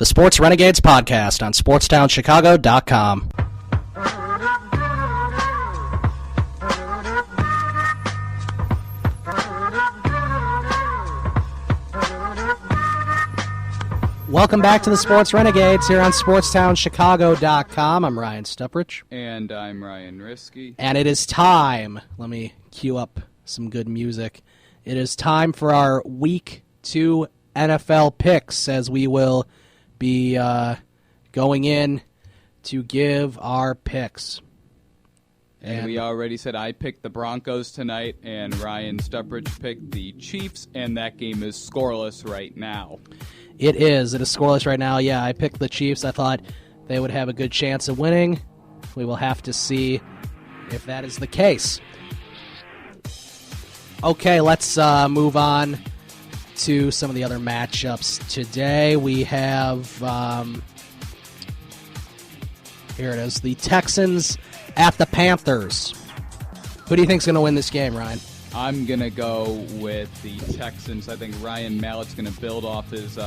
The Sports Renegades podcast on SportsTownChicago.com. Welcome back to the Sports Renegades here on SportsTownChicago.com. I'm Ryan Stupric. And I'm Ryan Risky. And it is time. Let me cue up some good music. It is time for our Week 2 NFL picks, as we will be going in to give our picks. And we already said I picked the Broncos tonight, and Ryan Stupric picked the Chiefs, and that game is scoreless right now. It is. It is scoreless right now. Yeah, I picked the Chiefs. I thought they would have a good chance of winning. We will have to see if that is the case. Okay, let's move on to some of the other matchups today. We have, here it is, the Texans at the Panthers. Who do you think is going to win this game, Ryan? I'm going to go with the Texans. I think Ryan Mallett's going to build off his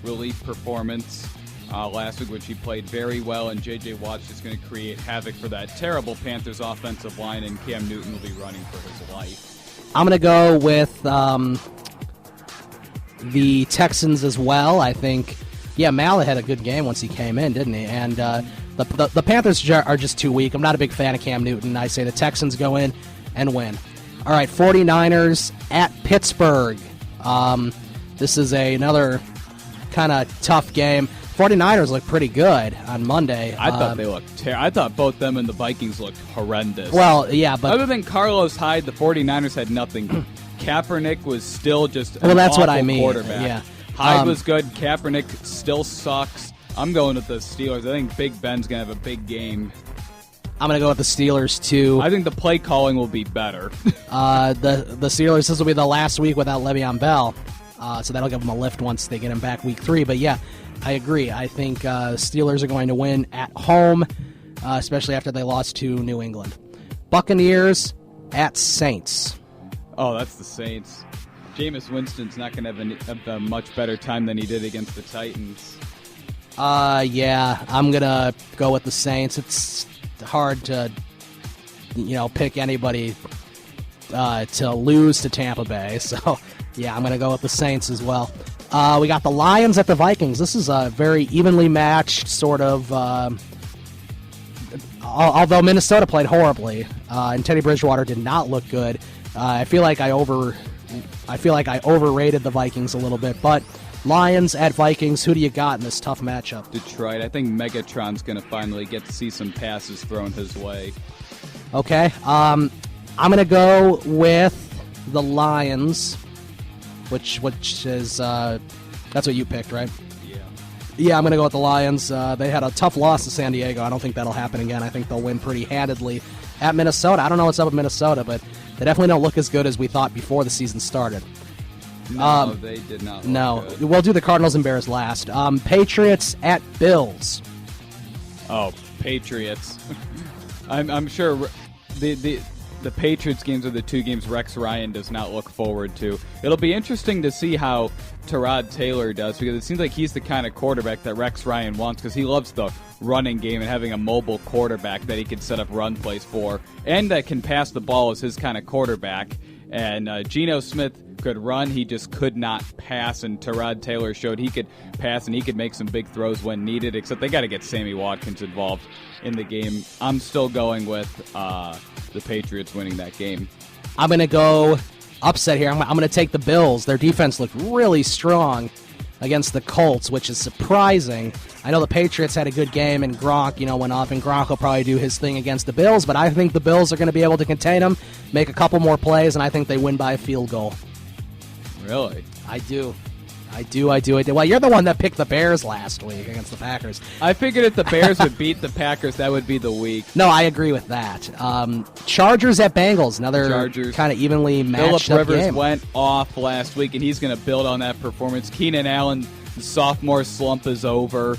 relief performance last week, which he played very well, and J.J. Watt's just going to create havoc for that terrible Panthers offensive line, and Cam Newton will be running for his life. I'm going to go with the Texans as well. I think, Mallett had a good game once he came in, didn't he? And the Panthers are just too weak. I'm not a big fan of Cam Newton. I say the Texans go in and win. All right, 49ers at Pittsburgh. This is another kind of tough game. 49ers look pretty good on Monday. I thought they looked I thought both them and the Vikings looked horrendous. Well, yeah, but other than Carlos Hyde, the 49ers had nothing. Kaepernick was still just an that's awful what I mean. Quarterback. Yeah. Hyde was good. Kaepernick still sucks. I'm going with the Steelers. I think Big Ben's going to have a big game. I'm going to go with the Steelers, too. I think the play calling will be better. The Steelers, this will be the last week without Le'Veon Bell, so that'll give them a lift once they get him back week 3. But, yeah, I agree. I think Steelers are going to win at home, especially after they lost to New England. Buccaneers at Saints. Oh, that's the Saints. Jameis Winston's not going to have a much better time than he did against the Titans. I'm going to go with the Saints. It's hard to, pick anybody to lose to Tampa Bay. So, I'm going to go with the Saints as well. We got the Lions at the Vikings. This is a very evenly matched sort of, although Minnesota played horribly, and Teddy Bridgewater did not look good. I feel like I overrated the Vikings a little bit, but Lions at Vikings, who do you got in this tough matchup? Detroit. I think Megatron's going to finally get to see some passes thrown his way. Okay. I'm going to go with the Lions, which is that's what you picked, right? Yeah. Yeah, I'm going to go with the Lions. They had a tough loss to San Diego. I don't think that'll happen again. I think they'll win pretty handedly at Minnesota. I don't know what's up with Minnesota, but they definitely don't look as good as we thought before the season started. No, they did not look good. We'll do the Cardinals and Bears last. Patriots at Bills. Oh, Patriots. I'm sure the Patriots games are the two games Rex Ryan does not look forward to. It'll be interesting to see how Tyrod Taylor does, because it seems like he's the kind of quarterback that Rex Ryan wants, because he loves the running game and having a mobile quarterback that he can set up run plays for, and that can pass the ball as his kind of quarterback. And Geno Smith could run, he just could not pass, and Tyrod Taylor showed he could pass and he could make some big throws when needed, except they got to get Sammy Watkins involved in the game. I'm still going with the Patriots winning that game. I'm going to go upset here. I'm going to take the Bills. Their defense looked really strong against the Colts, which is surprising. I know the Patriots had a good game, and Gronk, went off, and Gronk will probably do his thing against the Bills, but I think the Bills are going to be able to contain them, make a couple more plays, and I think they win by a field goal. Really? I do. Well, you're the one that picked the Bears last week against the Packers. I figured if the Bears would beat the Packers, that would be the week. No, I agree with that. Chargers at Bengals, another kind of evenly matched Phillip Rivers game. went off last week, and he's going to build on that performance. Keenan Allen, the sophomore slump is over.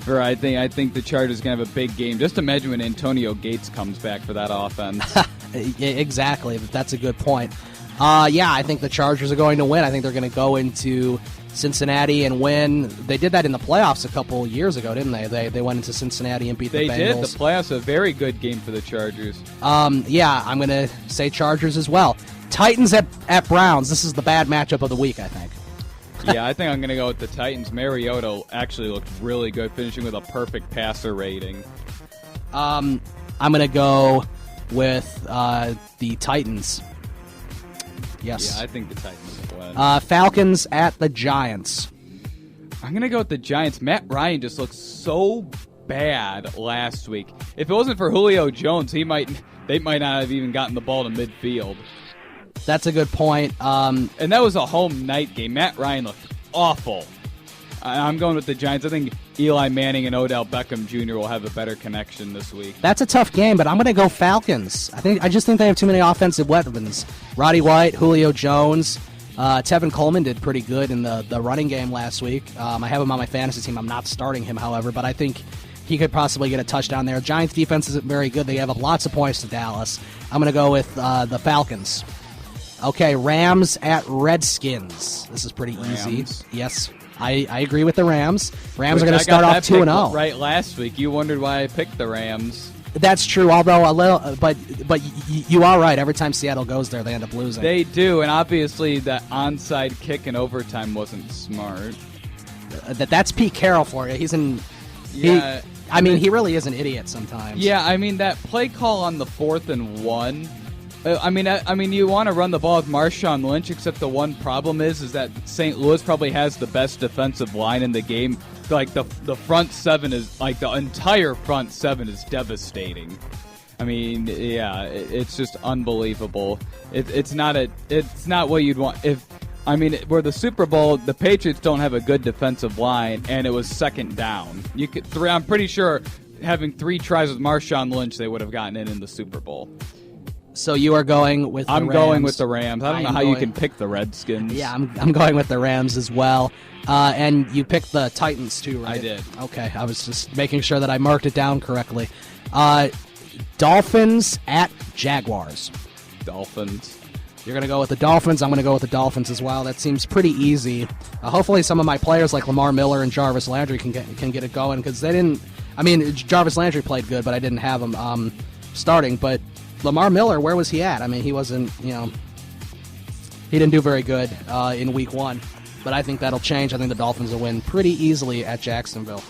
I think the Chargers are going to have a big game. Just imagine when Antonio Gates comes back for that offense. Exactly. That's a good point. I think the Chargers are going to win. I think they're going to go into Cincinnati and win. They did that in the playoffs a couple years ago, didn't they? They went into Cincinnati and beat the Bengals. They did. The playoffs, a very good game for the Chargers. Yeah, I'm going to say Chargers as well. Titans at Browns. This is the bad matchup of the week, I think. Yeah, I think I'm going to go with the Titans. Mariota actually looked really good, finishing with a perfect passer rating. I'm going to go with the Titans. Yes. Yeah, I think the Titans will win. Falcons at the Giants. I'm going to go with the Giants. Matt Ryan just looked so bad last week. If it wasn't for Julio Jones, they might not have even gotten the ball to midfield. That's a good point. And that was a home night game. Matt Ryan looked awful. I'm going with the Giants. I think Eli Manning and Odell Beckham Jr. will have a better connection this week. That's a tough game, but I'm going to go Falcons. I just think they have too many offensive weapons. Roddy White, Julio Jones, Tevin Coleman did pretty good in the running game last week. I have him on my fantasy team. I'm not starting him, however, but I think he could possibly get a touchdown there. Giants defense isn't very good. They have up lots of points to Dallas. I'm going to go with the Falcons. Okay, Rams at Redskins. This is pretty easy. Yes, I agree with the Rams. Rams are going to start off 2-0. Right last week, you wondered why I picked the Rams. That's true. Although a little, but you are right. Every time Seattle goes there, they end up losing. They do, and obviously that onside kick in overtime wasn't smart. That's Pete Carroll for you. He's an. Yeah. He really is an idiot sometimes. Yeah, I mean that play call on the 4th and 1. I mean, you want to run the ball with Marshawn Lynch, except the one problem is that St. Louis probably has the best defensive line in the game. Like the front seven is like the entire front seven is devastating. I mean, yeah, it's just unbelievable. It's not what you'd want. Where the Super Bowl, the Patriots don't have a good defensive line, and it was second down. I'm pretty sure having 3 tries with Marshawn Lynch, they would have gotten in the Super Bowl. So you are going with the Rams. I'm going with the Rams. I don't know how you can pick the Redskins. Yeah, I'm going with the Rams as well. And you picked the Titans too, right? I did. Okay, I was just making sure that I marked it down correctly. Dolphins at Jaguars. Dolphins. You're going to go with the Dolphins. I'm going to go with the Dolphins as well. That seems pretty easy. Hopefully some of my players like Lamar Miller and Jarvis Landry can get it going because they didn't. I mean, Jarvis Landry played good, but I didn't have him starting. But Lamar Miller, where was he at? I mean, he wasn't, he didn't do very good in week 1. But I think that'll change. I think the Dolphins will win pretty easily at Jacksonville.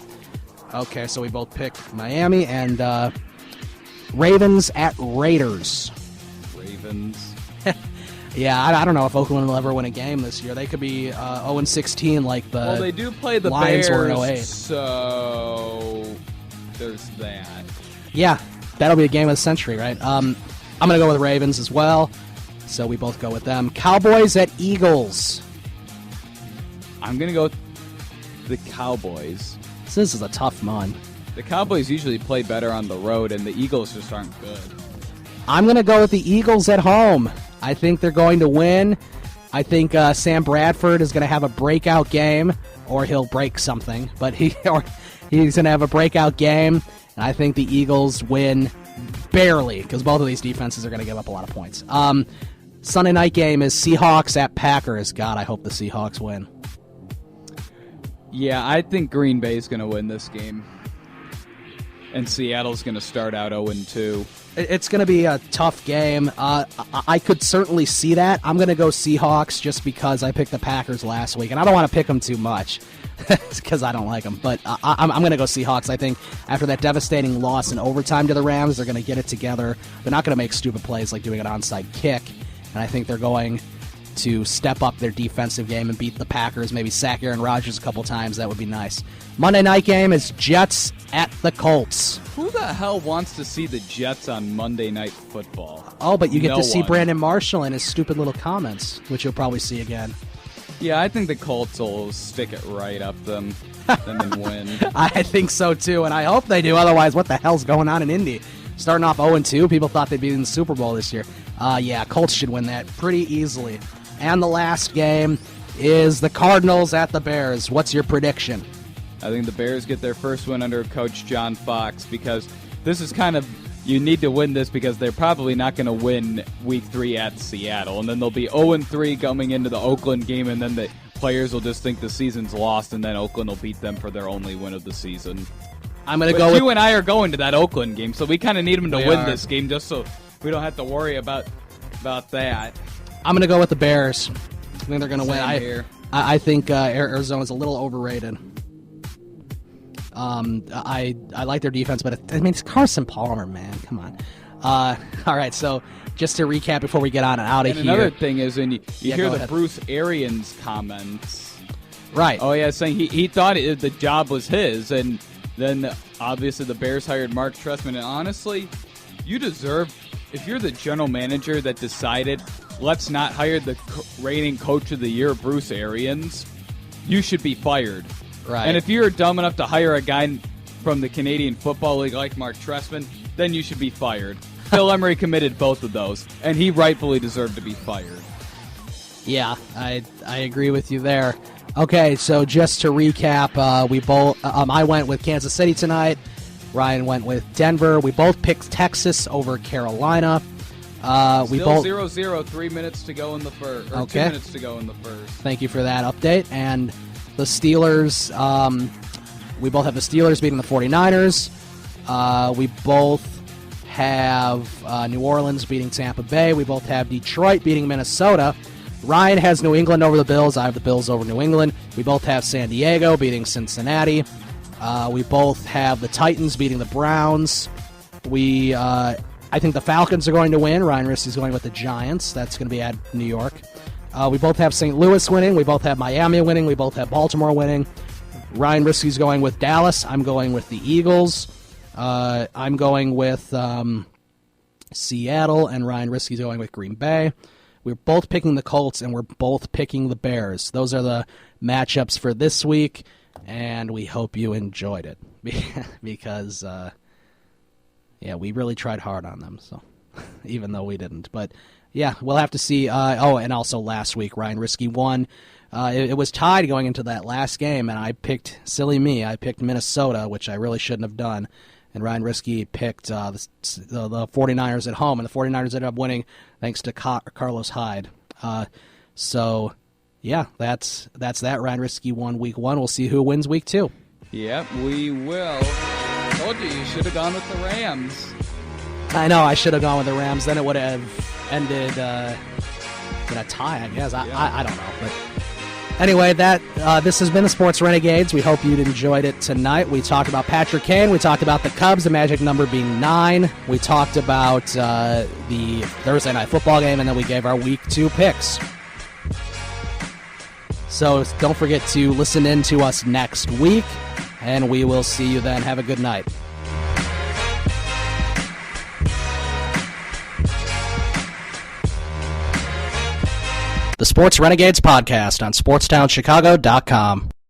Okay, so we both pick Miami and Ravens at Raiders. Ravens. Yeah, I don't know if Oakland will ever win a game this year. They could be 0-16 like the Well, they do play the Lions Bears, were in 08. So there's that. Yeah, that'll be a game of the century, right? I'm going to go with the Ravens as well, so we both go with them. Cowboys at Eagles. I'm going to go with the Cowboys. This is a tough one. The Cowboys usually play better on the road, and the Eagles just aren't good. I'm going to go with the Eagles at home. I think they're going to win. I think Sam Bradford is going to have a breakout game, or he'll break something, but he's going to have a breakout game. And I think the Eagles win barely because both of these defenses are going to give up a lot of points. Sunday night game is Seahawks at Packers. God, I hope the Seahawks win. Yeah, I think Green Bay is going to win this game. And Seattle's going to start out 0-2. It's going to be a tough game. I could certainly see that. I'm going to go Seahawks just because I picked the Packers last week. And I don't want to pick them too much because I don't like them. But I'm going to go Seahawks. I think after that devastating loss in overtime to the Rams, they're going to get it together. They're not going to make stupid plays like doing an onside kick. And I think they're going to step up their defensive game and beat the Packers, maybe sack Aaron Rodgers a couple times. That would be nice. Monday night game is Jets at the Colts. Who the hell wants to see the Jets on Monday Night Football? Oh, but you get to see Brandon Marshall and his stupid little comments, which you'll probably see again. Yeah, I think the Colts will stick it right up them and win. I think so, too, and I hope they do. Otherwise, what the hell's going on in Indy? Starting off 0-2, people thought they'd be in the Super Bowl this year. Yeah, Colts should win that pretty easily. And the last game is the Cardinals at the Bears. What's your prediction? I think the Bears get their first win under Coach John Fox because this is kind of, you need to win this because they're probably not going to win Week 3 at Seattle. And then they'll be 0-3 coming into the Oakland game, and then players will just think the season's lost, and then Oakland will beat them for their only win of the season. I'm going to go with... You and I are going to that Oakland game, so we kind of need them to win this game just so we don't have to worry about that. I'm going to go with the Bears. I think they're going to win. Here. I think Arizona's a little overrated. I like their defense, but it's Carson Palmer, man. Come on. All right, so just to recap before we get on and out of here. Another thing is, when you hear the Bruce Arians comments. Right. Oh, yeah, saying he thought the job was his, and then obviously the Bears hired Mark Trestman. And honestly, you deserve, if you're the general manager that decided, let's not hire the reigning coach of the year, Bruce Arians, you should be fired. Right. And if you're dumb enough to hire a guy from the Canadian Football League like Mark Trestman, then you should be fired. Phil Emery committed both of those, and he rightfully deserved to be fired. Yeah, I agree with you there. Okay, so just to recap, we both I went with Kansas City tonight. Ryan went with Denver. We both picked Texas over Carolina. We both 0-0, 3 minutes to go in the first. Or okay. 2 minutes to go in the first. Thank you for that update. And the Steelers, we both have the Steelers beating the 49ers. We both have New Orleans beating Tampa Bay. We both have Detroit beating Minnesota. Ryan has New England over the Bills. I have the Bills over New England. We both have San Diego beating Cincinnati. We both have the Titans beating the Browns. I think the Falcons are going to win. Ryan Risky's going with the Giants. That's going to be at New York. We both have St. Louis winning. We both have Miami winning. We both have Baltimore winning. Ryan Risky's going with Dallas. I'm going with the Eagles. I'm going with Seattle, and Ryan Risky's going with Green Bay. We're both picking the Colts, and we're both picking the Bears. Those are the matchups for this week, and we hope you enjoyed it because, we really tried hard on them, so even though we didn't. But, yeah, we'll have to see. And also last week, Ryan Risky won. It was tied going into that last game, and I picked Minnesota, which I really shouldn't have done. And Ryan Risky picked the 49ers at home, and the 49ers ended up winning thanks to Carlos Hyde. So, yeah, that's that. Ryan Risky won week 1. We'll see who wins week 2. Yep, we will. Told you should have gone with the Rams. I know, I should have gone with the Rams. Then it would have ended in a tie, I guess. I don't know. But anyway, this has been the Sports Renegades. We hope you enjoyed it tonight. We talked about Patrick Kane. We talked about the Cubs, the magic number being 9. We talked about the Thursday night football game, and then we gave our week 2 picks. So don't forget to listen in to us next week, and we will see you then. Have a good night. The Sports Renegades Podcast on SportsTownChicago.com.